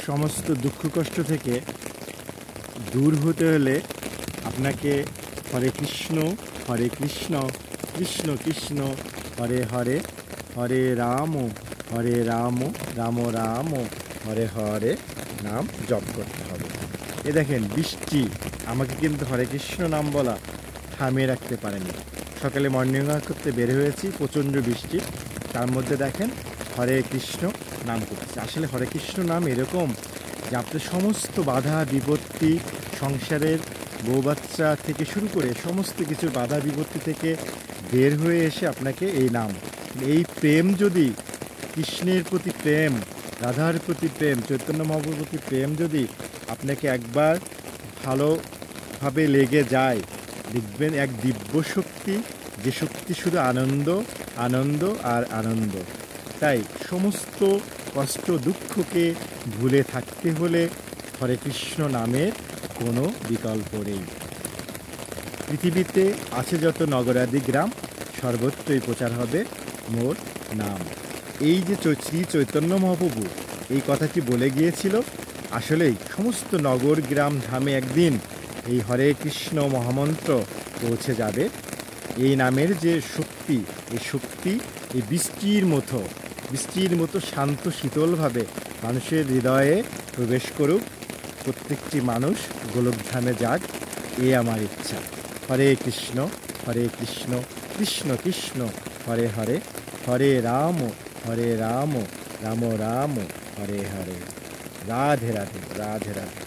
সমস্ত দুঃখ কষ্ট থেকে দূর হতে হলে আপনাকে হরে কৃষ্ণ কৃষ্ণ কৃষ্ণ হরে হরে, হরে রাম রাম রাম হরে হরে নাম জপ করতে হবে। এ দেখেন বৃষ্টি আমাকে কিন্তু হরে কৃষ্ণ নাম বলা থামিয়ে রাখতে পারেনি। সকালে মর্নিং ওয়াক করতে বের হয়েছি, প্রচণ্ড বৃষ্টি, তার মধ্যে দেখেন হরে কৃষ্ণ নাম করতেছে। আসলে হরে কৃষ্ণ নাম এরকম যে আপনার সমস্ত বাধা বিপত্তি, সংসারের বউ বাচ্চা থেকে শুরু করে সমস্ত কিছু বাধা বিপত্তি থেকে বের হয়ে এসে আপনাকে এই নাম, এই প্রেম যদি কৃষ্ণের প্রতি প্রেম, রাধার প্রতি প্রেম, চৈতন্য মহাপ্রভুর প্রতি প্রেম যদি আপনাকে একবার ভালোভাবে লেগে যায়, দেখবেন এক দিব্য শক্তি, যে শক্তি শুধু আনন্দ আনন্দ আর আনন্দ। তাই সমস্ত কষ্ট দুঃখকে ভুলে থাকতে হলে হরে কৃষ্ণ নামের কোনো বিকল্প নেই। পৃথিবীতে আছে যত নগরাদি গ্রাম, সর্বত্রই প্রচার হবে মোর নাম। এই যে শ্রী চৈতন্য মহাপ্রভু এই কথাটি বলে গিয়েছিল, আসলেই সমস্ত নগর গ্রাম ধামে একদিন এই হরে কৃষ্ণ মহামন্ত্র পৌঁছে যাবে। এই নামের যে শক্তি, এই শক্তি এই বৃষ্টির মতো শান্ত শীতলভাবে মানুষের হৃদয়ে প্রবেশ করুক, প্রত্যেকটি মানুষ গোলকধামে যাক, এ আমার ইচ্ছা। হরে কৃষ্ণ কৃষ্ণ কৃষ্ণ হরে হরে, হরে রাম রাম রাম হরে হরে। রাধে রাধে রাধে রাধে।